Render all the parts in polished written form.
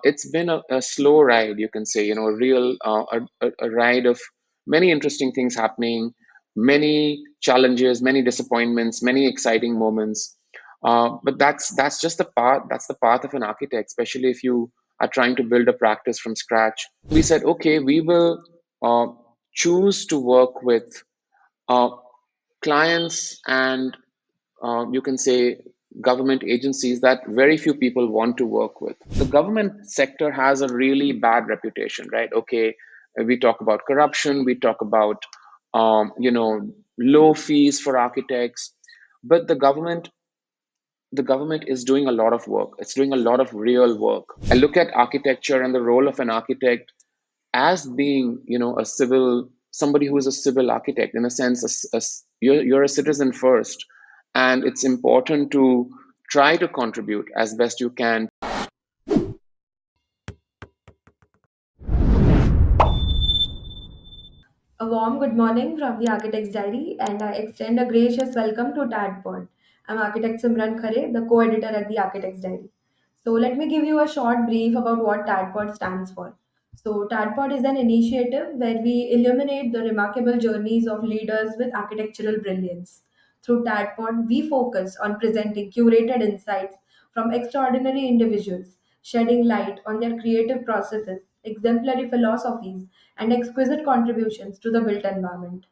It's been a slow ride, you can say, a real a ride of many interesting things happening, many challenges, many disappointments, many exciting moments. But that's just the path. That's the path of an architect, especially if you are trying to build a practice from scratch. We said, okay, we will choose to work with uh, clients and you can say government agencies that very few people want to work with. The government sector has a really bad reputation, right? Okay, we talk about corruption, we talk about low fees for architects, but the government is doing a lot of work. It's doing a lot of real work. I look at architecture and the role of an architect as being, a civil, somebody who is a civil architect, in a sense, you're a citizen first, and it's important to try to contribute as best you can. A warm good morning from the Architect's Diary, and I extend a gracious welcome to TADPod. I'm Architect Simran Khare, the co-editor at the Architect's Diary. So let me give you a short brief about what TADPod stands for. So TADPod is an initiative where we illuminate the remarkable journeys of leaders with architectural brilliance. Through TADPod, we focus on presenting curated insights from extraordinary individuals, shedding light on their creative processes, exemplary philosophies, and exquisite contributions to the built environment.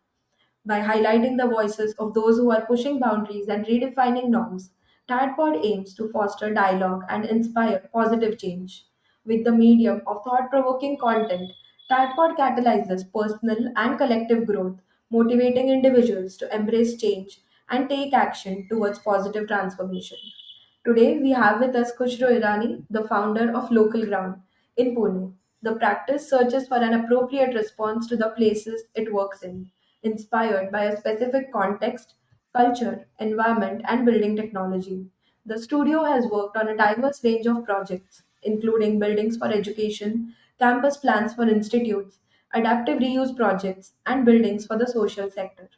By highlighting the voices of those who are pushing boundaries and redefining norms, TADPod aims to foster dialogue and inspire positive change. With the medium of thought provoking content, TADPod catalyzes personal and collective growth, motivating individuals to embrace change and take action towards positive transformation. Today, we have with us Khushru Irani, the founder of Local Ground in Pune. The practice searches for an appropriate response to the places it works in, inspired by a specific context, culture, environment, and building technology. The studio has worked on a diverse range of projects, including buildings for education, campus plans for institutes, adaptive reuse projects, and buildings for the social sector.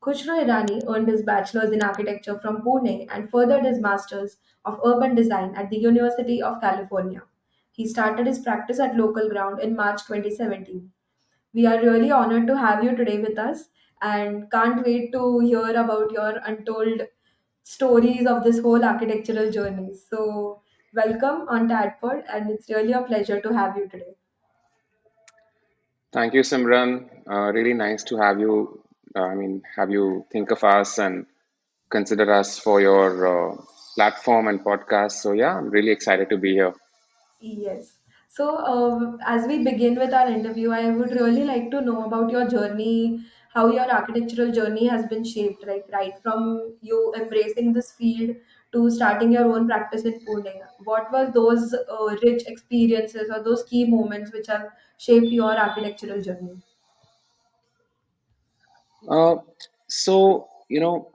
Khushru Irani earned his bachelor's in architecture from Pune and furthered his master's of urban design at the University of California. He started his practice at Local Ground in March 2017. We are really honored to have you today with us and can't wait to hear about your untold stories of this whole architectural journey. So, welcome on Tadpod, and it's really a pleasure to have you today. Thank you, Simran. Really nice to have you. Have you think of us and consider us for your platform and podcast. So yeah, I'm really excited to be here. Yes. So, as we begin with our interview, I would really like to know about your journey, how your architectural journey has been shaped, right from you embracing this field to starting your own practice in Pune. What were those rich experiences or those key moments which have shaped your architectural journey? Uh,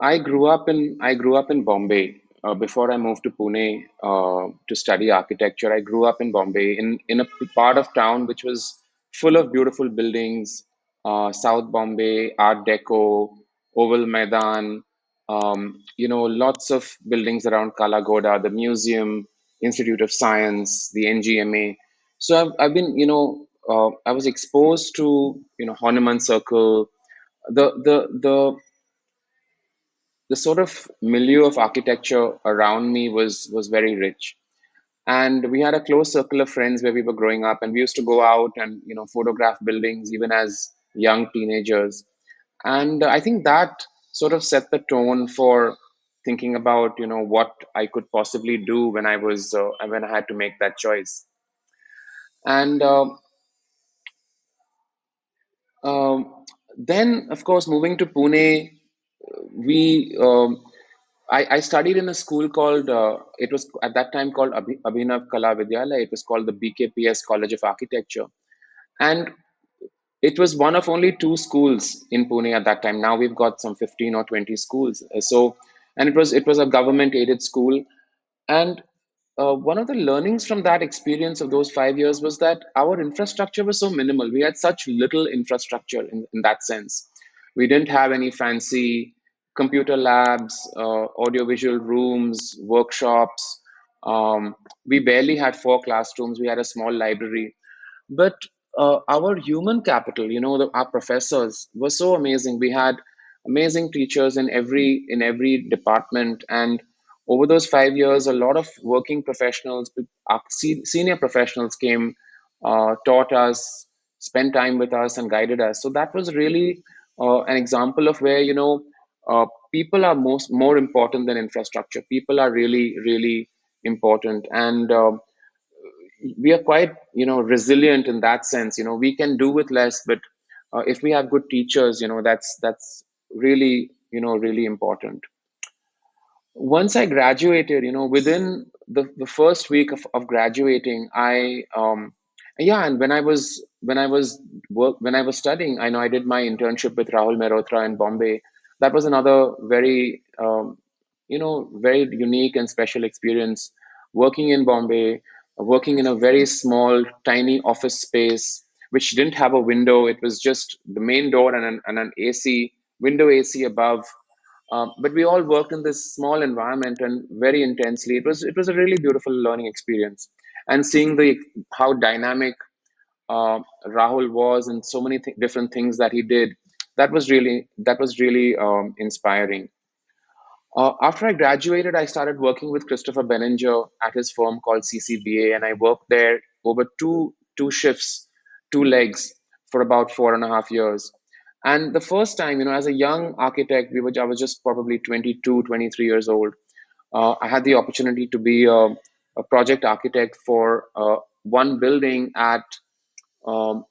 I grew up in Bombay before I moved to Pune to study architecture. I grew up in Bombay in a part of town which was full of beautiful buildings, South Bombay, Art Deco, Oval Maidan. Lots of buildings around Kala Ghoda, the museum, Institute of Science, the NGMA. So I've been, I was exposed to, Hanuman Circle, the sort of milieu of architecture around me was very rich, and we had a close circle of friends where we were growing up, and we used to go out and photograph buildings even as young teenagers. And I think that sort of set the tone for thinking about what I could possibly do when I had to make that choice. And um, then, of course, moving to Pune, we I studied in a school called it was at that time called Abhinav Kala Vidyalaya. It was called the BKPS College of Architecture, and it was one of only two schools in Pune at that time. Now we've got some 15 or 20 schools. And it was a government aided school, and one of the learnings from that experience of those 5 years was that our infrastructure was so minimal. We had such little infrastructure in that sense. We didn't have any fancy computer labs, audiovisual rooms, workshops. We barely had four classrooms. We had a small library, but our human capital, our professors were so amazing. We had amazing teachers in every department, and over those 5 years, a lot of working professionals, senior professionals came, taught us, spent time with us, and guided us. So that was really an example of where people are more important than infrastructure. People are really really important, and we are quite resilient in that sense. We can do with less, but if we have good teachers, that's really really important. Once I graduated, within the first week of graduating, yeah, and when I was studying, I know I did my internship with Rahul Mehrotra in Bombay. That was another very very unique and special experience, working in Bombay, working in a very small, tiny office space which didn't have a window. It was just the main door and an AC window, AC above, but we all worked in this small environment and very intensely. It was a really beautiful learning experience, and seeing the how dynamic Rahul was and so many different things that he did. That was really inspiring. After I graduated, I started working with Christopher Benninger at his firm called CCBA, and I worked there over two shifts, two legs, for about 4.5 years. And the first time, as a young architect, I was just probably 22, 23 years old. I had the opportunity to be a project architect for one building at the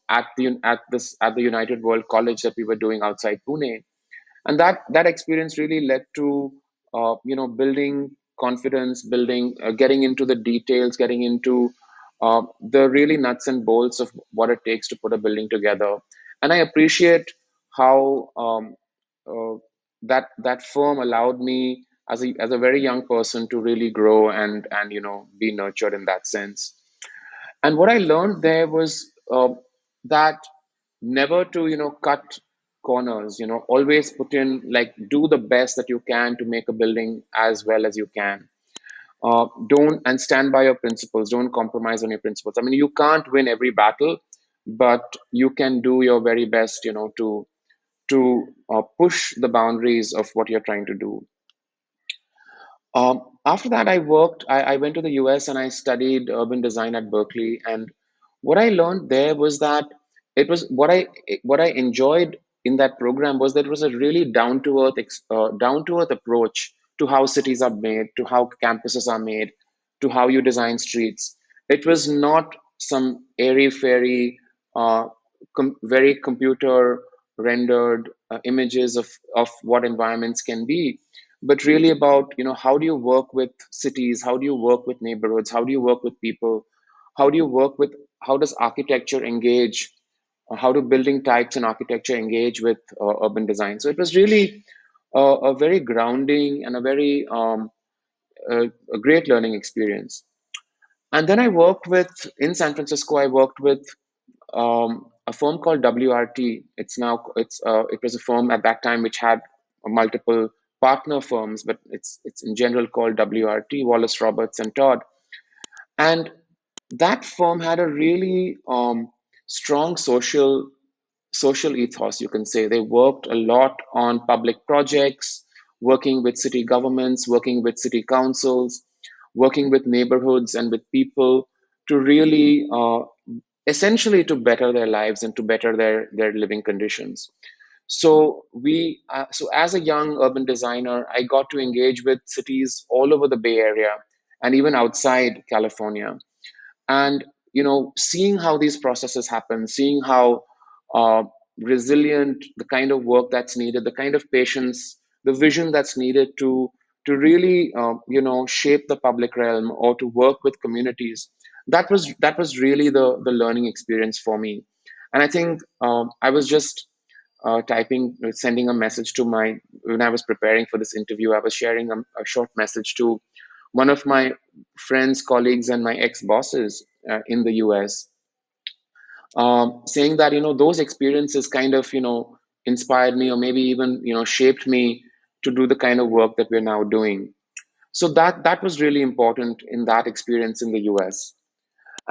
United World College that we were doing outside Pune, and that experience really led to building confidence, building getting into the details, getting into the really nuts and bolts of what it takes to put a building together. And I appreciate how uh, that firm allowed me as a very young person to really grow and be nurtured in that sense. And what I learned there was that never to cut corners. Always put in, like, do the best that you can to make a building as well as you can. Don't and stand by your principles. Don't compromise on your principles. I mean, you can't win every battle, but you can do your very best, to push the boundaries of what you're trying to do. After that, I went to the US and I studied urban design at Berkeley. And what I learned there was that it was what I enjoyed in that program was that it was a really down to earth approach to how cities are made, to how campuses are made, to how you design streets. It was not some airy fairy, very computer rendered images of what environments can be, but really about how do you work with cities, how do you work with neighborhoods, how do you work with people, how do you work with how does architecture engage, how do building types and architecture engage with urban design. So it was really a very grounding and a great learning experience. And then I worked with in San Francisco. I worked with a firm called WRT. It was a firm at that time which had multiple partner firms, but it's in general called WRT, Wallace Roberts and Todd. And that firm had a really strong social ethos, you can say. They worked a lot on public projects, working with city governments, working with city councils, working with neighborhoods and with people to really essentially to better their lives and to better their living conditions. So as a young urban designer, I got to engage with cities all over the Bay Area and even outside California, and seeing how these processes happen, seeing how uh, resilient, the kind of work that's needed, the kind of patience, the vision that's needed to really shape the public realm or to work with communities. That was really the learning experience for me. And I think I was just sending a message to my when I was preparing for this interview. I was sharing a short message to one of my friends, colleagues, and my ex bosses in the US, saying that those experiences kind of inspired me, or maybe even shaped me to do the kind of work that we're now doing. So that was really important in that experience in the US.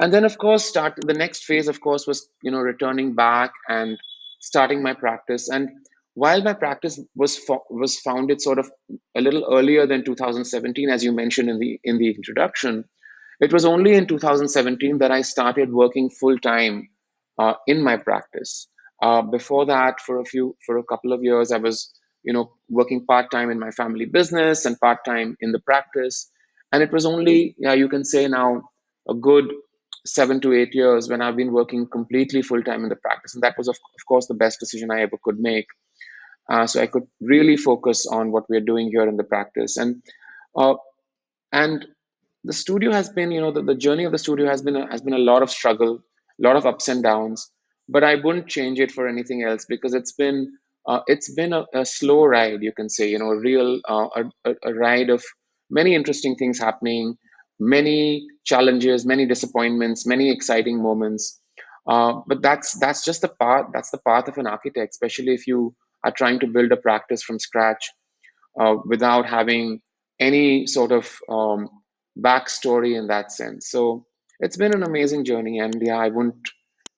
And then of course start the next phase of course was returning back and starting my practice. And while my practice was founded sort of a little earlier than 2017, as you mentioned in the introduction, it was only in 2017 that I started working full time in my practice. Before that, for a couple of years, I was working part time in my family business and part time in the practice. And it was only, yeah, you can say now, a good 7 to 8 years when I've been working completely full time in the practice. And that was, of course, the best decision I ever could make. So I could really focus on what we're doing here in the practice. Uh, and the studio has been, the journey of the studio has been a lot of struggle, a lot of ups and downs, but I wouldn't change it for anything else because it's been a slow ride, you can say, a real a ride of many interesting things happening, many challenges, many disappointments, many exciting moments. But that's just the path. That's the path of an architect, especially if you are trying to build a practice from scratch without having any sort of backstory in that sense. So it's been an amazing journey, and yeah, I wouldn't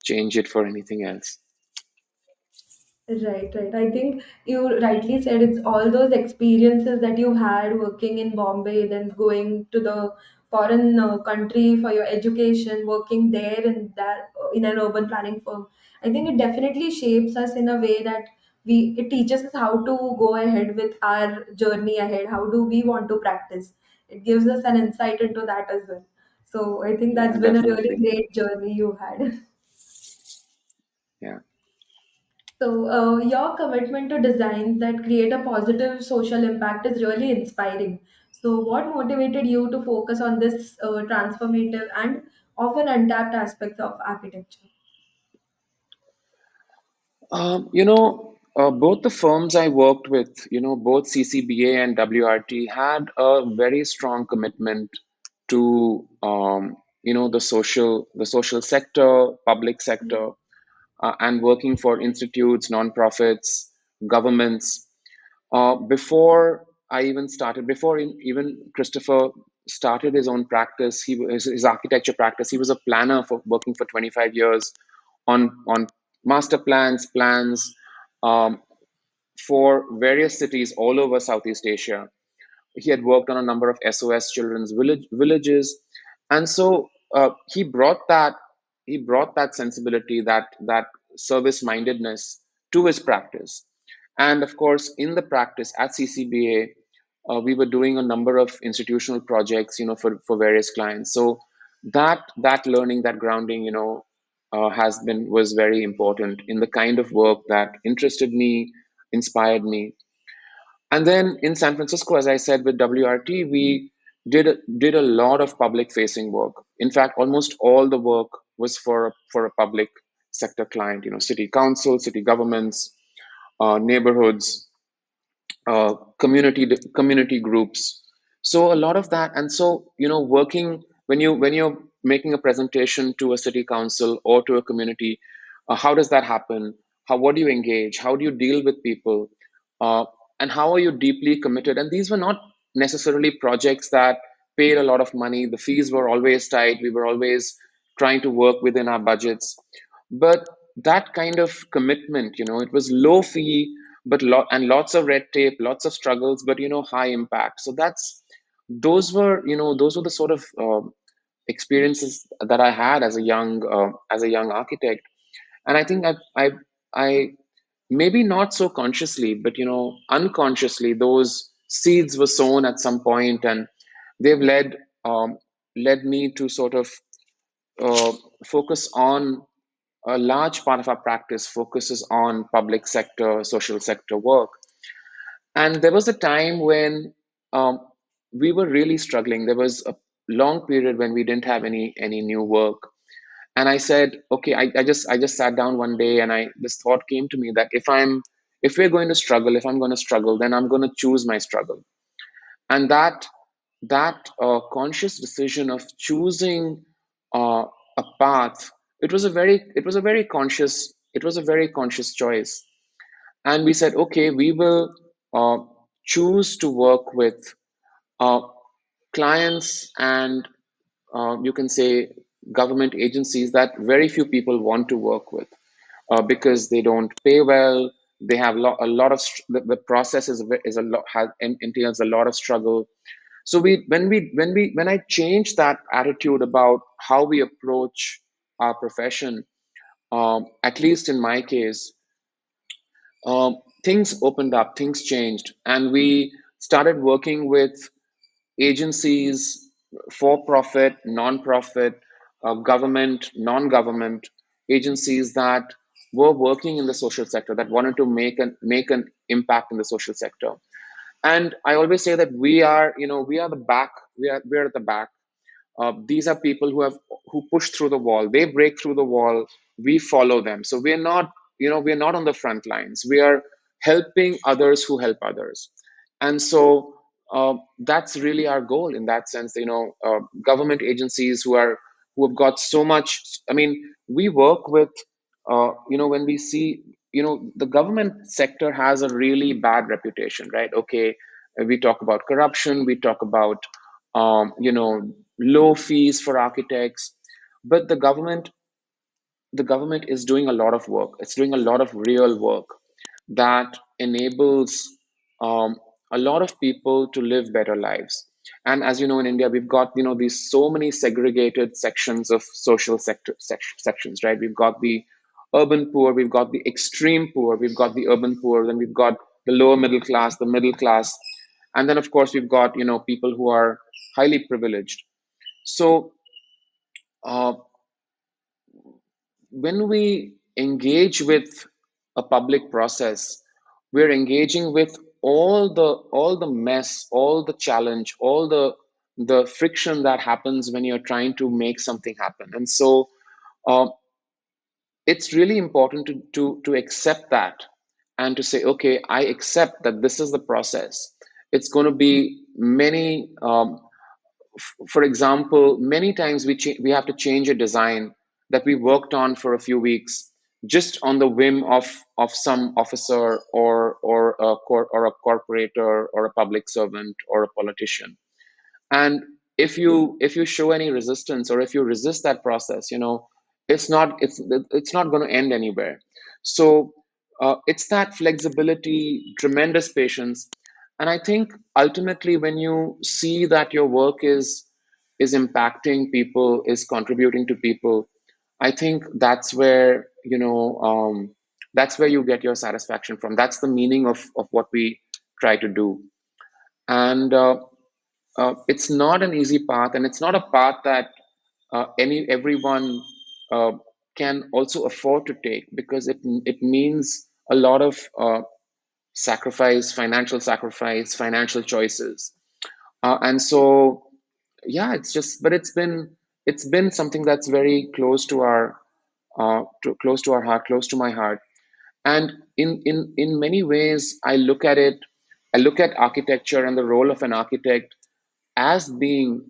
change it for anything else. Right, right. I think you rightly said it's all those experiences that you had working in Bombay, then going to the foreign country for your education, working there in that in an urban planning firm. I think it definitely shapes us in a way that we it teaches us how to go ahead with our journey ahead. How do we want to practice? It gives us an insight into that as well. So I think Yeah, that's been a really definitely. great journey you had. Yeah. So, your commitment to designs that create a positive social impact is really inspiring. So, what motivated you to focus on this transformative and often untapped aspects of architecture? Both the firms I worked with, both CCBA and WRT had a very strong commitment to, the social sector, public sector, and working for institutes, nonprofits, governments. Before even Christopher started his own practice, his architecture practice, he was a planner for working for 25 years on master plans um, for various cities all over Southeast Asia. He had worked on a number of SOS children's villages, and so he brought that sensibility, that service mindedness to his practice. And of course, in the practice at CCBA, we were doing a number of institutional projects, for various clients. So that learning, that grounding, has been was very important in the kind of work that interested me, inspired me. And then in San Francisco, as I said, with WRT, we did a lot of public facing work. In fact, almost all the work was for a public sector client, city council, city governments, neighborhoods, community groups. So a lot of that. And so working when you're making a presentation to a city council or to a community, how does that happen? What do you engage? How do you deal with people? uh, and how are you deeply committed? And these were not necessarily projects that paid a lot of money. The fees were always tight. We were always trying to work within our budgets. But that kind of commitment, it was low fee, but lots of red tape, lots of struggles, but high impact. So those were the sort of experiences that I had as a young architect. And I think I maybe not so consciously, but unconsciously, those seeds were sown at some point, and they've led me to sort of uh, focus on a large part of our practice focuses on public sector, social sector work. And there was a time when um, we were really struggling. There was a long period when we didn't have any new work. And I said, okay, I just sat down one day and I this thought came to me that if we're going to struggle, if I'm going to struggle, then I'm going to choose my struggle. And that conscious decision of choosing uh, a path, it was a very conscious choice. And we said, okay, we will uh, choose to work with uh, clients and you can say government agencies that very few people want to work with because they don't pay well. They have a lot of the process is a lot entails a lot of struggle. So when I change that attitude about how we approach our profession, at least in my case, things opened up, things changed, and we started working with agencies, for profit, non-profit, government, non-government agencies that were working in the social sector, that wanted to make an impact in the social sector. And I always say that we are the back, we're at the back. These are people who push through the wall. They break through the wall. We follow them. So we're not on the front lines. We are helping others who help others. And so that's really our goal in that sense. Government agencies who have got so much. I mean, we work with. When we see, the government sector has a really bad reputation, right? Okay, we talk about corruption. We talk about low fees for architects, but the government is doing a lot of work. It's doing a lot of real work that enables a lot of people to live better lives. And as you know, in India, we've got these so many segregated sections of social sections, right? We've got the urban poor, we've got the extreme poor, we've got the urban poor, then we've got the lower middle class, the middle class, and then of course we've got people who are highly privileged. So uh, when we engage with a public process, we're engaging with all the mess, all the challenge, all the friction that happens when you're trying to make something happen. And so uh, it's really important to accept that, and to say, okay, I accept that this is the process. It's going to be many for example, many times we have to change a design that we worked on for a few weeks just on the whim of some officer or a corporator or a public servant or a politician. And if you show any resistance, or if you resist that process, it's not going to end anywhere. So it's that flexibility, tremendous patience. And I think ultimately, when you see that your work is impacting people, is contributing to people, I think that's where you get your satisfaction from. That's the meaning of what we try to do. And it's not an easy path, and it's not a path that everyone uh, can also afford to take, because it means a lot of sacrifice, financial choices. And so, yeah, but it's been something that's very close to our heart, close to my heart. And in many ways, I look at architecture and the role of an architect as being,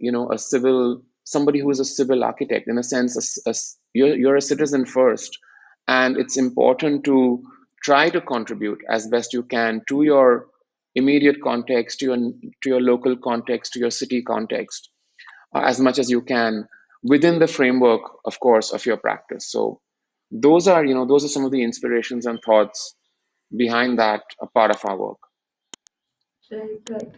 somebody who is a civil architect, in a sense. You're a citizen first, and it's important to try to contribute as best you can to your immediate context, to your local context, to your city context, as much as you can, within the framework, of course, of your practice. So those are some of the inspirations and thoughts behind that, a part of our work. Right, right.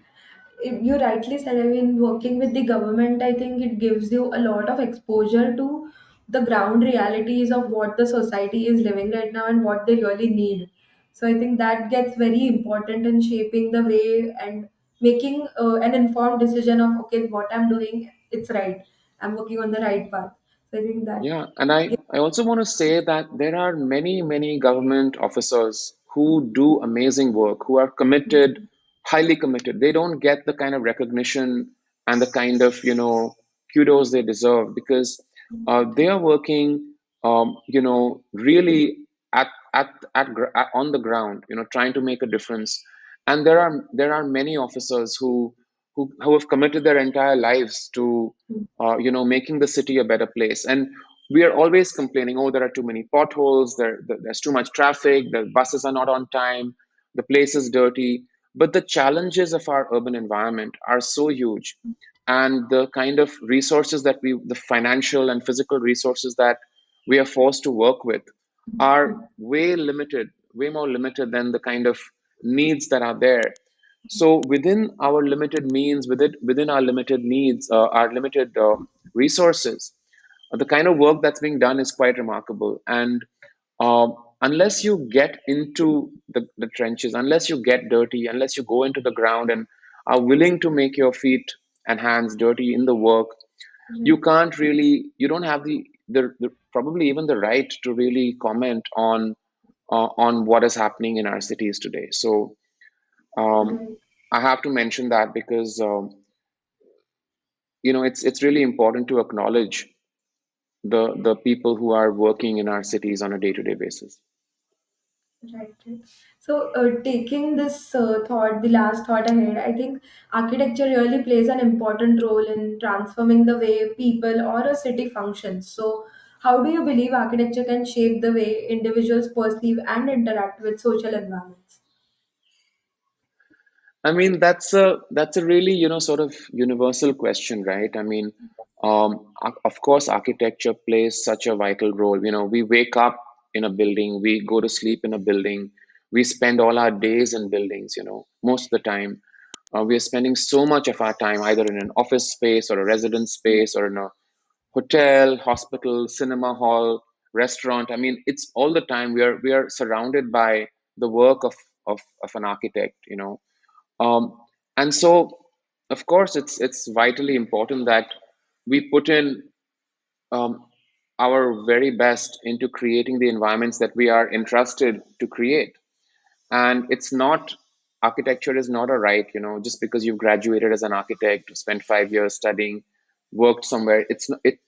You rightly said, I mean, working with the government, I think it gives you a lot of exposure to the ground realities of what the society is living right now and what they really need. So I think that gets very important in shaping the way and making an informed decision of, okay, what I'm doing, it's right. I'm working on the right path. So I think that Yeah, and I also want to say that there are many, many government officers who do amazing work, who are committed, highly committed. They don't get the kind of recognition and the kind of, kudos they deserve, because they are working, really on the ground, trying to make a difference. And there are many officers who have committed their entire lives to, making the city a better place. And we are always complaining, oh, there are too many potholes, there's too much traffic, the buses are not on time, the place is dirty. But the challenges of our urban environment are so huge. and the kind of resources that the financial and physical resources that we are forced to work with are way limited, way more limited than the kind of needs that are there. So within our limited means, within our limited needs, our limited resources, the kind of work that's being done is quite remarkable. And unless you get into the trenches, unless you get dirty, unless you go into the ground and are willing to make your feet and hands dirty in the work, you Right. can't really, you don't have the probably even the right to really comment on what is happening in our cities today. So um, Right. I have to mention that because it's really important to acknowledge the people who are working in our cities on a day-to-day basis. Right, right. So, taking this thought, the last thought ahead, I think architecture really plays an important role in transforming the way people or a city functions. So, how do you believe architecture can shape the way individuals perceive and interact with social environments? I mean, that's a really, sort of universal question, right? I mean, of course, architecture plays such a vital role. We wake up in a building, we go to sleep in a building, we spend all our days in buildings, most of the time. We are spending so much of our time either in an office space or a residence space or in a hotel, hospital, cinema hall, restaurant. I mean, it's all the time we are surrounded by the work of an architect, um, and so, of course, it's vitally important that we put in um, our very best into creating the environments that we are entrusted to create. And it's not, architecture is not a right, just because you've graduated as an architect, spent 5 years studying, worked somewhere.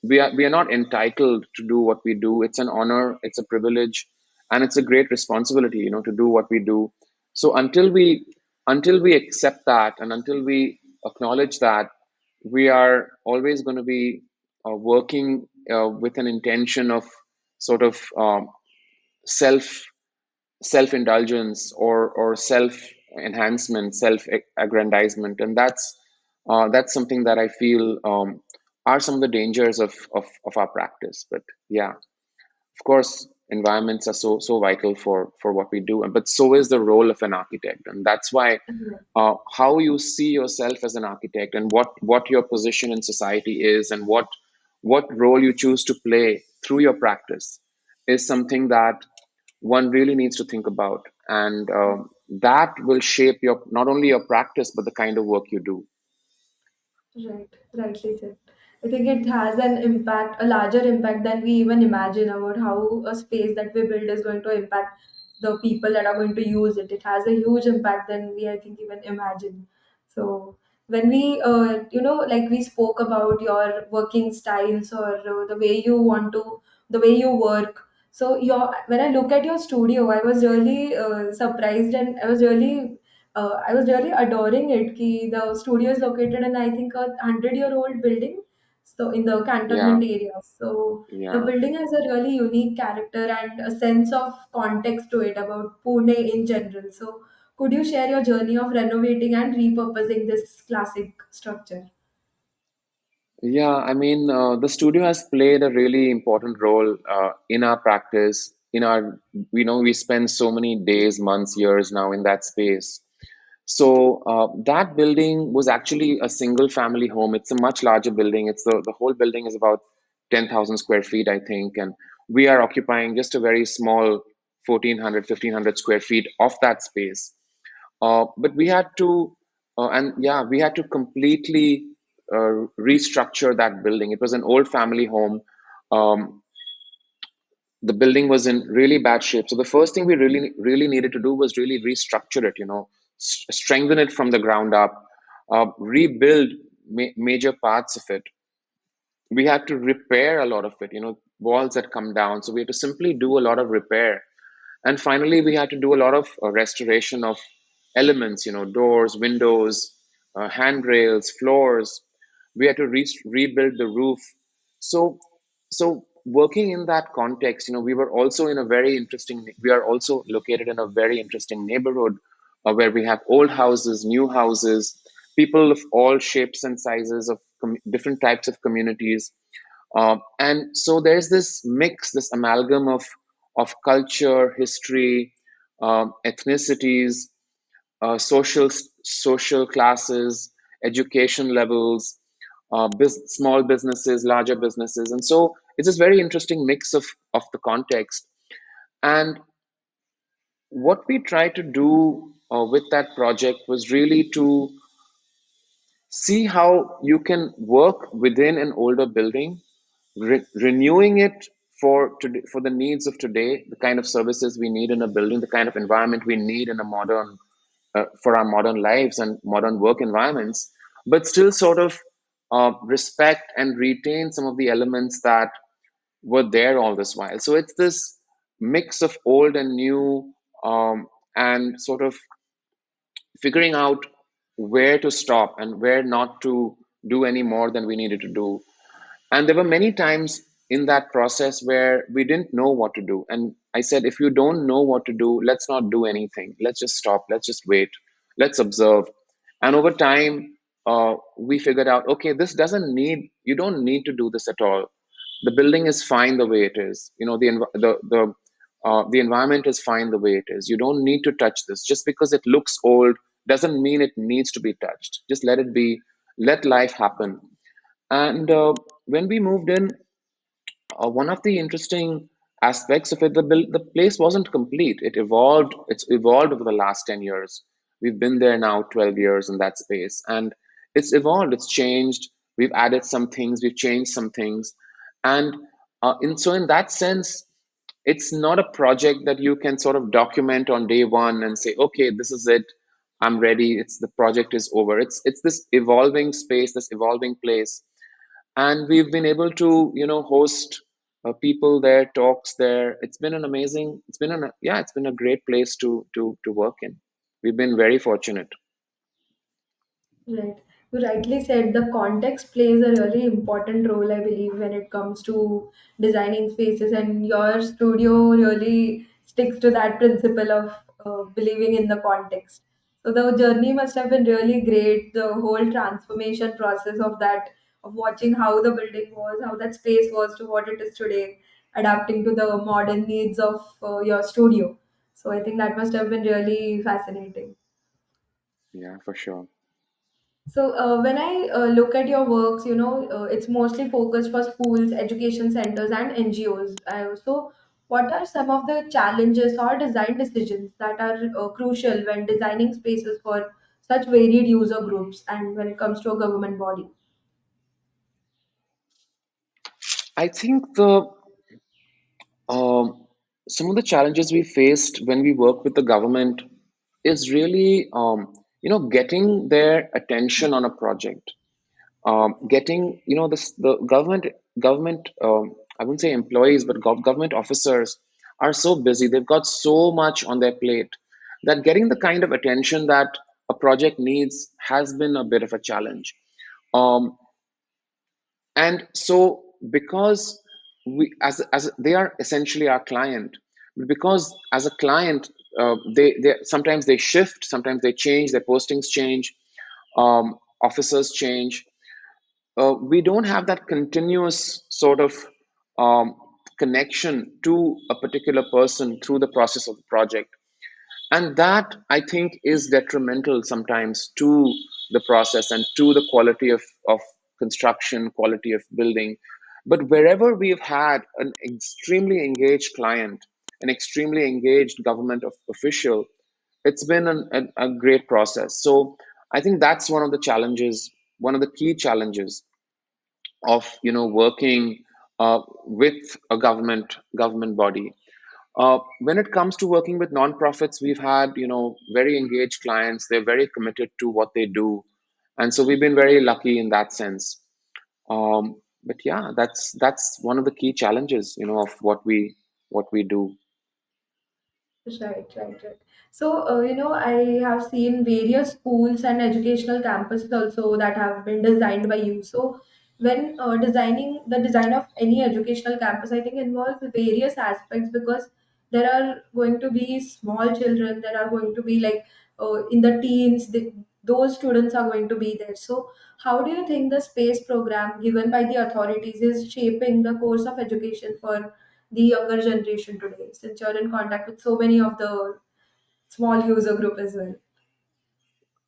We are not entitled to do what we do. It's an honor, it's a privilege, and it's a great responsibility, to do what we do. So until we accept that, and until we acknowledge that, we are always going to be working with an intention of sort of self self-indulgence or self-enhancement, self-aggrandizement, and that's something that I feel are some of the dangers of our practice. But yeah, of course, environments are so vital for what we do, but so is the role of an architect, and that's why Right. how you see yourself as an architect and what your position in society is and what role you choose to play through your practice is something that one really needs to think about, and that will shape your not only your practice but the kind of work you do. Right, rightly said. I think it has an impact, a larger impact than we even imagine about how a space that we build is going to impact the people that are going to use it. It has a huge impact than we, I think, even imagine. So when we, like we spoke about your working styles or the way you want to, the way you work. So when I look at your studio, I was really surprised and I was really adoring it. Ki the studio is located in, I think, 100-year-old building, so in the Yeah, cantonment area. So the yeah. building has a really unique character and a sense of context to it about Pune in general. So could you share your journey of renovating and repurposing this classic structure? Yeah, I mean, the studio has played a really important role in our practice. We spend so many days, months, years now in that space. So that building was actually a single family home. It's a much larger building. The whole building is about 10,000 square feet, I think. And we are occupying just a very small 1,400, 1,500 square feet of that space. But we had to, and yeah, we had to completely restructure that building. It was an old family home. Um, the building was in really bad shape. So the first thing we really needed to do was really restructure it. Strengthen it from the ground up, rebuild major parts of it. We had to repair a lot of it. Walls that come down. So we had to simply do a lot of repair. And finally, we had to do a lot of restoration of elements, doors, windows, handrails, floors. We had to rebuild the roof. So, so working in that context, we are also located in a very interesting neighborhood where we have old houses, new houses. people of all shapes and sizes of different types of communities. And so there's this mix, this amalgam of culture, history, ethnicities, social classes, education levels, small businesses, larger businesses, and so it's this very interesting mix of the context. And what we tried to do with that project was really to see how you can work within an older building, renewing it for the needs of today, the kind of services we need in a building, the kind of environment we need in a modern for our modern lives and modern work environments, but still sort of respect and retain some of the elements that were there all this while. So it's this mix of old and new, and sort of figuring out where to stop and where not to do any more than we needed to do. And there were many times in that process where we didn't know what to do. And I said, if you don't know what to do, let's not do anything. Let's just stop. Let's just wait. Let's observe. And over time, we figured out, okay, you don't need to do this at all. The building is fine the way it is. The environment is fine the way it is. You don't need to touch this. Just because it looks old doesn't mean it needs to be touched. Just let it be. Let life happen. And when we moved in, one of the interesting aspects of it, the place wasn't complete. It evolved. It's evolved over the last 10 years. We've been there now 12 years in that space, and it's evolved. It's changed. We've added some things. We've changed some things, and in that sense, it's not a project that you can sort of document on day one and say, okay, this is it. I'm ready. It's the project is over. It's this evolving space, this evolving place, and we've been able to host people there, talks there. It's been an amazing, it's been a great place to work in. We've been very fortunate. Right. You rightly said the context plays a really important role, I believe, when it comes to designing spaces, and your studio really sticks to that principle of believing in the context. So the journey must have been really great. The whole transformation process of that, of watching how the building was, how that space was to what it is today, adapting to the modern needs of your studio. So I think that must have been really fascinating. Yeah, for sure. So when I look at your works, it's mostly focused for schools, education centers, and NGOs. So, what are some of the challenges or design decisions that are crucial when designing spaces for such varied user groups, and when it comes to a government body? I think um, some of the challenges we faced when we work with the government is really getting their attention on a project, getting the government, I wouldn't say employees, but government officers are so busy. They've got so much on their plate that getting the kind of attention that a project needs has been a bit of a challenge. um, and so because we as they are essentially our client, because as a client, they sometimes they shift, sometimes they change, their postings change, officers change. We don't have that continuous sort of um, connection to a particular person through the process of the project. And that, I think, is detrimental sometimes to the process and to the quality of construction, quality of building. But wherever we've had an extremely engaged client, an extremely engaged government official, it's been a great process. So I think that's one of the challenges, one of the key challenges of working with a government body. When it comes to working with nonprofits, we've had very engaged clients. They're very committed to what they do, and so we've been very lucky in that sense. But yeah, that's one of the key challenges, of what we do. Right, right, right. So, I have seen various schools and educational campuses also that have been designed by you. So, when designing the design of any educational campus, I think involves various aspects, because there are going to be small children, there are going to be like in the teens, those students are going to be there. So how do you think the space program given by the authorities is shaping the course of education for the younger generation today, since you're in contact with so many of the small user group as well?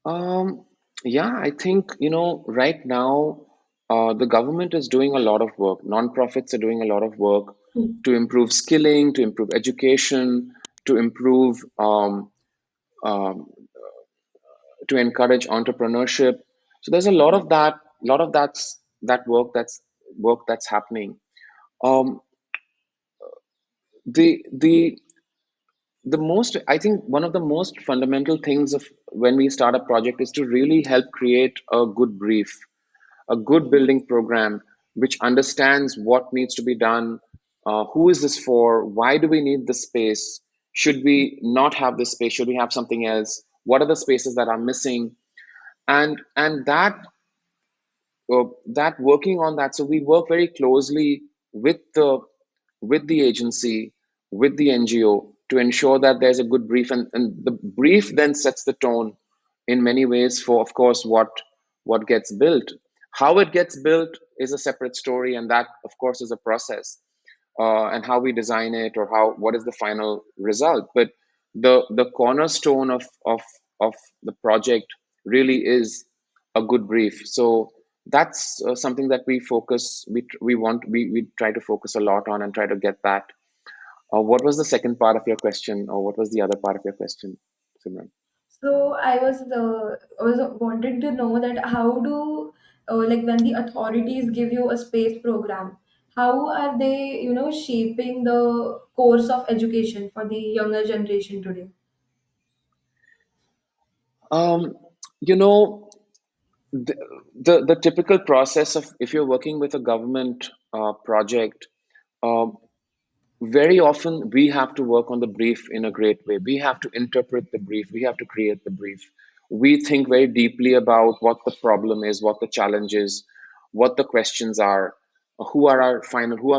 Um, yeah, I think, right now, the government is doing a lot of work. Nonprofits are doing a lot of work Hmm. to improve skilling, to improve education, to improve, um, to encourage entrepreneurship. So there's a lot of that work that's happening. Um, the the most, I think, one of the most fundamental things of when we start a project is to really help create a good brief, a good building program which understands what needs to be done, who is this for, why do we need the space, should we not have this space, should we have something else, what are the spaces that are missing, and that working on that. So we work very closely with the agency, with the NGO, to ensure that there's a good brief, and the brief then sets the tone in many ways for, of course, what gets built. How it gets built is a separate story, and that, of course, is a process, and how we design it, or how what is the final result. But the cornerstone of the project really is a good brief. So that's something that we try to focus a lot on and try to get that. What was the second part of your question, or what was the other part of your question, Simran? So I was wanted to know that how do like when the authorities give you a space program, how are they shaping the course of education for the younger generation today? Um, you know, the, the typical process of, if you're working with a government project, um, very often we have to work on the brief in a great way. We have to interpret the brief, we have to create the brief. We think very deeply about what the problem is, what the challenge is, what the questions are, who are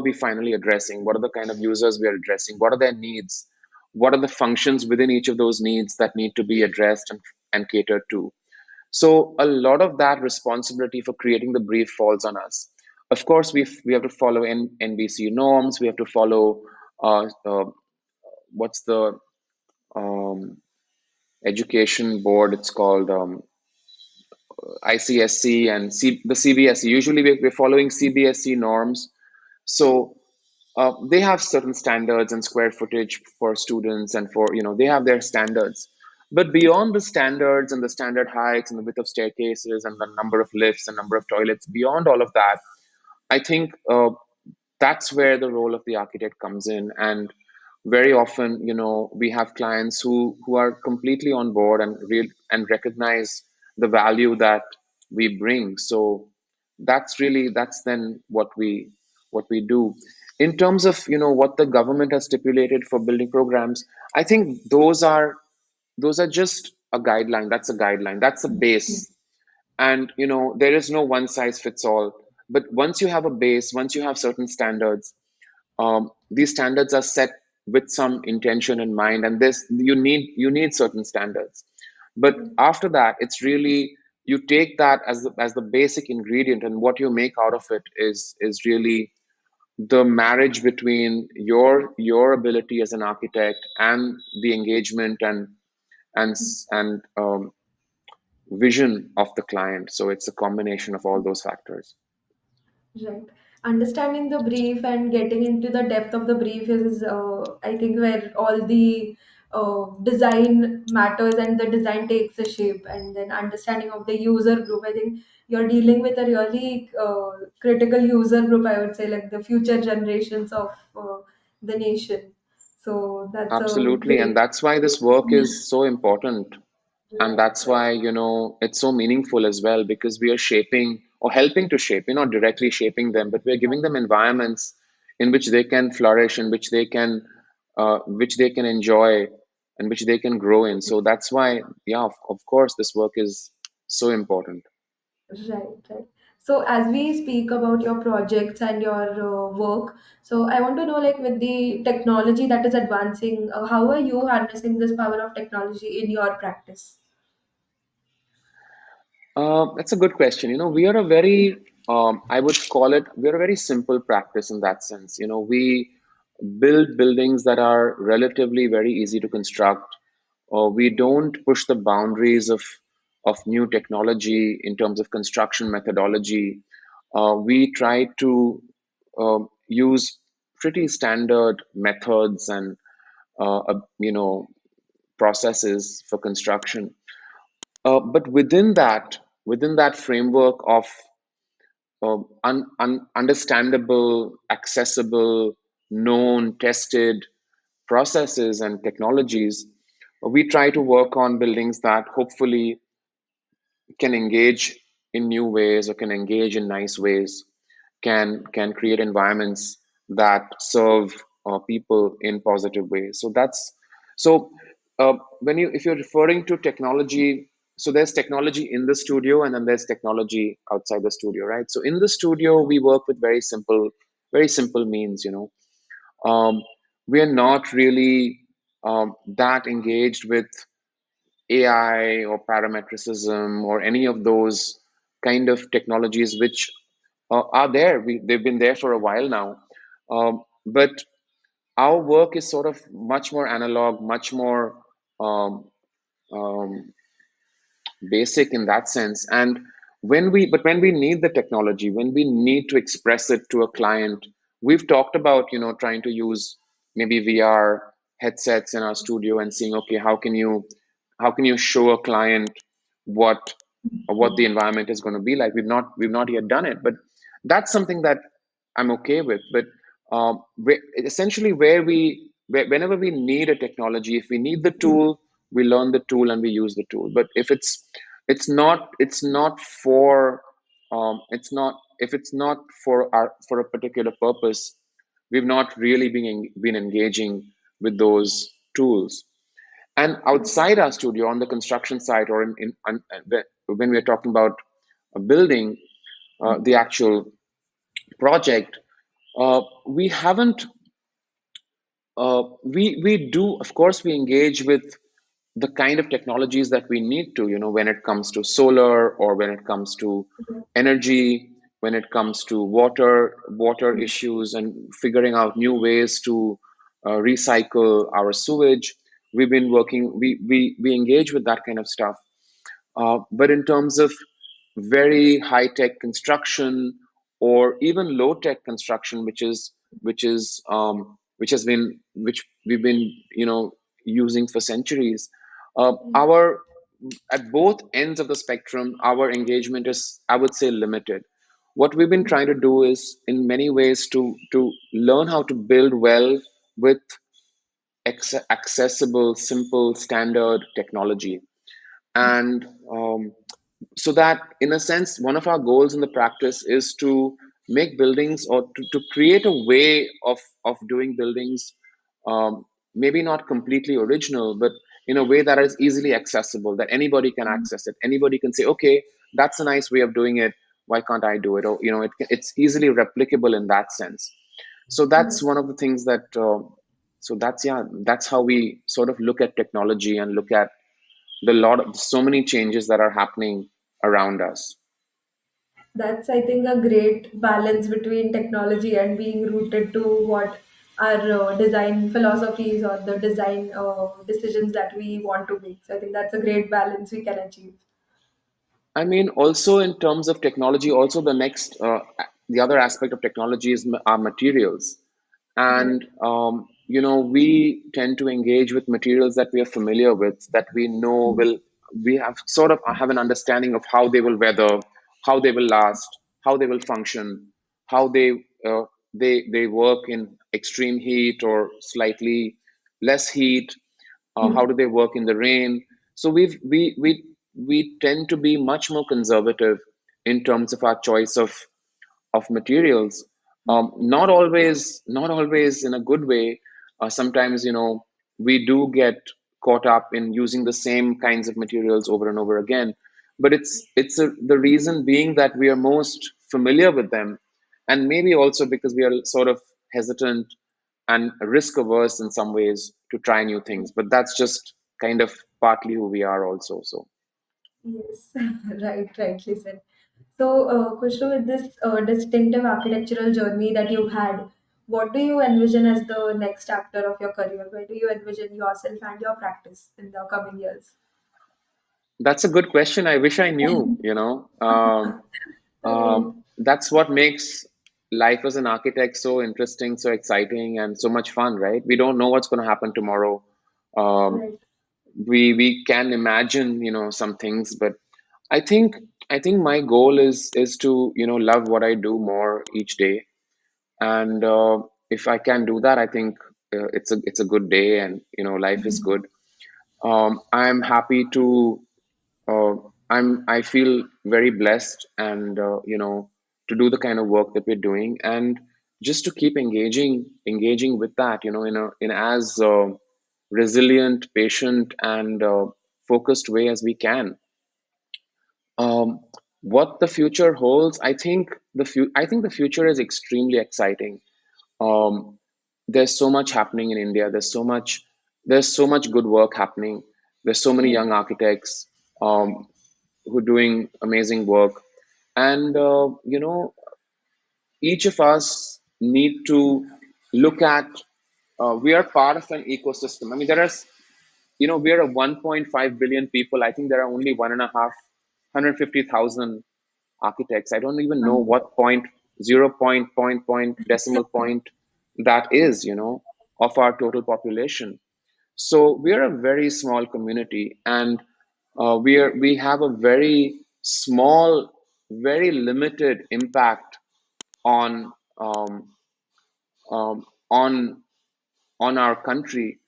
we finally addressing, what are the kind of users we are addressing, what are their needs, what are the functions within each of those needs that need to be addressed and catered to. So a lot of that responsibility for creating the brief falls on us. Of course, we have to follow NBC norms. We have to follow what's the um, education board? It's called ICSC and the CBSE. Usually, we're following CBSE norms. So they have certain standards and square footage for students, and for they have their standards. But beyond the standards and the standard heights and the width of staircases and the number of lifts and number of toilets, beyond all of that, I think that's where the role of the architect comes in. And very often, we have clients who are completely on board and recognize the value that we bring. So that's then what we do. In terms of what the government has stipulated for building programs, I think those are just a guideline. That's a guideline, that's a base. And there is no one size fits all. But once you have a base, once you have certain standards, these standards are set with some intention in mind, and this you need certain standards. But after that, it's really, you take that as the basic ingredient, and what you make out of it is really the marriage between your ability as an architect and the engagement and vision of the client. So it's a combination of all those factors. Right. Understanding the brief and getting into the depth of the brief is, I think, where all the design matters and the design takes a shape. And then understanding of the user group. I think you're dealing with a really critical user group, I would say, like the future generations of the nation. So that's a Absolutely, and great. that's why this work is so important. And Right, that's right. why it's so meaningful as well, because we are shaping or helping to shape, not directly shaping them, but we're giving them environments in which they can flourish, in which they can enjoy, and which they can grow in. So that's why, yeah, of course, this work is so important. Right, right. So as we speak about your projects and your work, so I want to know, like, with the technology that is advancing, how are you harnessing this power of technology in your practice? That's a good question. We are a very, I would call it, we're a very simple practice in that sense. We build buildings that are relatively very easy to construct. We don't push the boundaries of new technology in terms of construction methodology. We try to use pretty standard methods and processes for construction. But within that framework of understandable, accessible, known, tested processes and technologies, we try to work on buildings that hopefully can engage in new ways or can engage in nice ways, can create environments that serve people in positive ways. So when you if you're referring to technology, so there's technology in the studio and then there's technology outside the studio, right? So in the studio we work with very simple means. We are not really that engaged with AI or parametricism or any of those kind of technologies which are there. They've been there for a while now. But our work is sort of much more analog, much more um, um, basic in that sense. And when we need the technology, when we need to express it to a client, we've talked about trying to use maybe VR headsets in our studio and seeing, okay, how can you show a client what what the environment is going to be like. We've not yet done it, but that's something that I'm okay with. But essentially, whenever we need a technology, if we need the tool, we learn the tool and we use the tool. But if it's not for it's not if it's not for a particular purpose, we've not really been engaging with those tools. And outside our studio, on the construction site, or when we're talking about a building, the actual project, we haven't. We do, of course, we engage with the kind of technologies that we need to, when it comes to solar, or when it comes to energy, when it comes to water issues, and figuring out new ways to recycle our sewage. We've been working. We engage with that kind of stuff. But in terms of very high tech construction, or even low tech construction, which we've been using for centuries, our at both ends of the spectrum, our engagement is, I would say, limited. What we've been trying to do is, in many ways, to learn how to build well with accessible, simple, standard technology. And so that, in a sense, one of our goals in the practice is to make buildings, or to create a way of doing buildings, maybe not completely original, but in a way that is easily accessible, that anybody can access it. Anybody can say, okay, that's a nice way of doing it, why can't I do it? Or it's easily replicable in that sense. So that's one of the things that so that's yeah that's how we sort of look at technology and look at the lot of so many changes that are happening around us. That's, I think, a great balance between technology and being rooted to what our design philosophies or the design decisions that we want to make. So I think that's a great balance we can achieve. I mean, also in terms of technology, also the other aspect of technology is our materials. And Right. we tend to engage with materials that we are familiar with, that we know will we have sort of have an understanding of how they will weather, how they will last, how they will function, how uh, they work in extreme heat or slightly less heat. How do they work in the rain? So we tend to be much more conservative in terms of our choice of materials. Not always in a good way. Sometimes we do get caught up in using the same kinds of materials over and over again. But the reason being that we are most familiar with them, and maybe also because we are sort of hesitant and risk averse in some ways to try new things. But that's just kind of partly who we are also. So Yes, right, rightly said. So, Khushru, with this distinctive architectural journey that you've had, what do you envision as the next chapter of your career? Where do you envision yourself and your practice in the coming years? That's a good question. I wish I knew, you know. Right, That's what makes life as an architect so interesting, so exciting, and so much fun, right? We don't know what's going to happen tomorrow. Um, right, we can imagine, you know, some things, but I think I think my goal is to, you know, love what I do more each day, and if I can do that, I think it's a good day, and you know, life is good. I'm happy to uh, I feel very blessed, and you know, to do the kind of work that we're doing, and just to keep engaging with that, you know, in as resilient, patient, and focused way as we can. um, what the future holds, I think the future is extremely exciting. um, there's so much happening in India. There's so much good work happening. There's so many right, young architects um, who are doing amazing work, and you know, each of us need to look at. We are part of an ecosystem. I mean, you know, we are a 1.5 billion people. I think there are only 150,000 architects. I don't even know right, what point, zero point, decimal point that is, you know, of our total population. So we are a very small community, and we have a very small, very limited impact on um, on our country.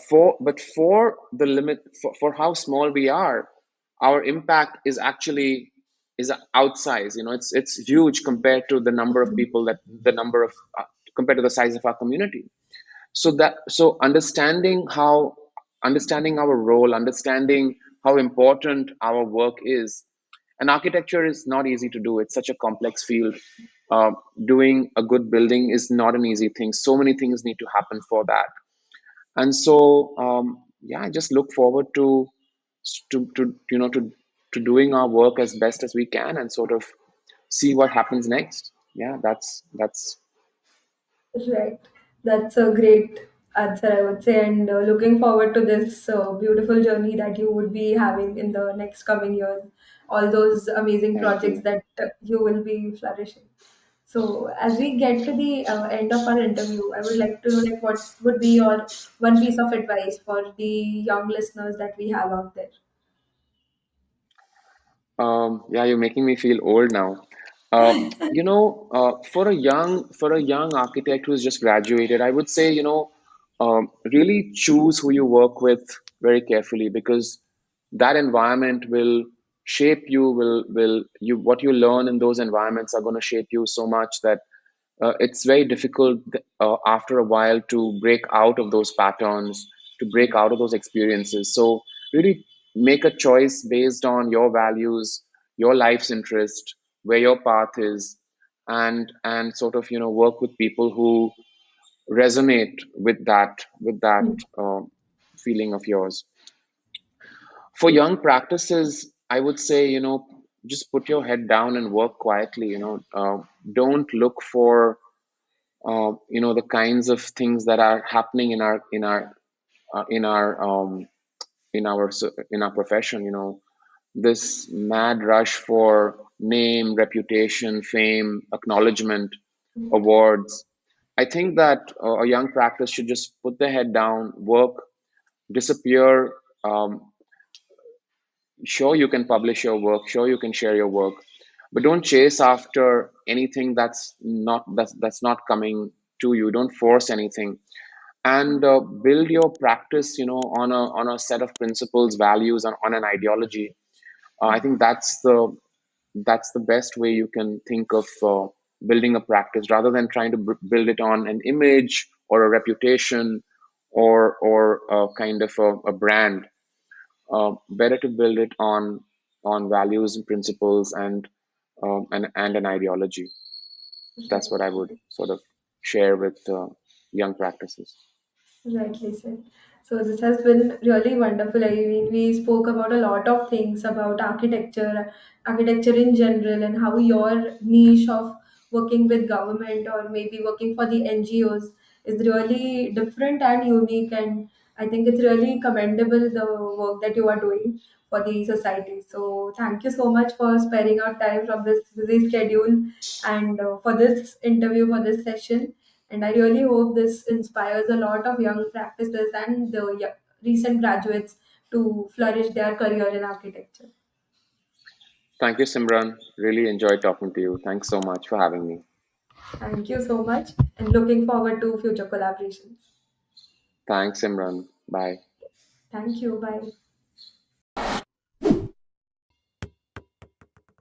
For the limit, for how small we are, our impact is actually is outsized. You know, it's huge compared to the number of people that the number of compared to the size of our community. So understanding our role, understanding how important our work is. And architecture is not easy to do. It's such a complex field. uh, Doing a good building is not an easy thing. So many things need to happen for that. And so yeah, I just look forward to you know, to doing our work as best as we can, and sort of see what happens next. Yeah, that's right. That's a great answer, I would say, and looking forward to this beautiful journey that you would be having in the next coming years. All those amazing Thank projects you. that you will be flourishing. So, as we get to the end of our interview, I would like to know, like, what would be your one piece of advice for the young listeners that we have out there? Yeah, you're making me feel old now. You know, for a young architect who's just graduated, I would say, you know, really choose who you work with very carefully, because that environment will shape you. Will you What you learn in those environments are going to shape you so much that it's very difficult after a while to break out of those patterns, to break out of those experiences. So really make a choice based on your values, your life's interest, where your path is, and sort of, you know, work with people who resonate with that feeling of yours. For young practices, I would say, you know, just put your head down and work quietly. You know, don't look for you know, the kinds of things that are happening in our in our profession. You know, this mad rush for name, reputation, fame, acknowledgement, awards. I think that a young practice should just put their head down, work, disappear. Sure, you can publish your work, sure, you can share your work, but don't chase after anything that's not coming to you. Don't force anything, and build your practice, you know, on a set of principles, values, and on an ideology. I think that's the best way you can think of building a practice, rather than trying to build it on an image or a reputation, or a kind of a brand. Better to build it on values and principles, and an ideology. That's what I would Right. sort of share with young practices. Rightly said. So this has been really wonderful. I mean, we spoke about a lot of things about architecture, architecture in general, and how your niche of working with government or maybe working for the NGOs is really different and unique. And I think it's really commendable the work that you are doing for the society. So thank you so much for sparing out time from this busy schedule and for this interview, for this session. And I really hope this inspires a lot of young practitioners and the recent graduates to flourish their career in architecture. Thank you, Simran. Really enjoyed talking to you. Thanks so much for having me. Thank you so much and looking forward to future collaborations. Thanks, Simran. Bye. Thank you. Bye.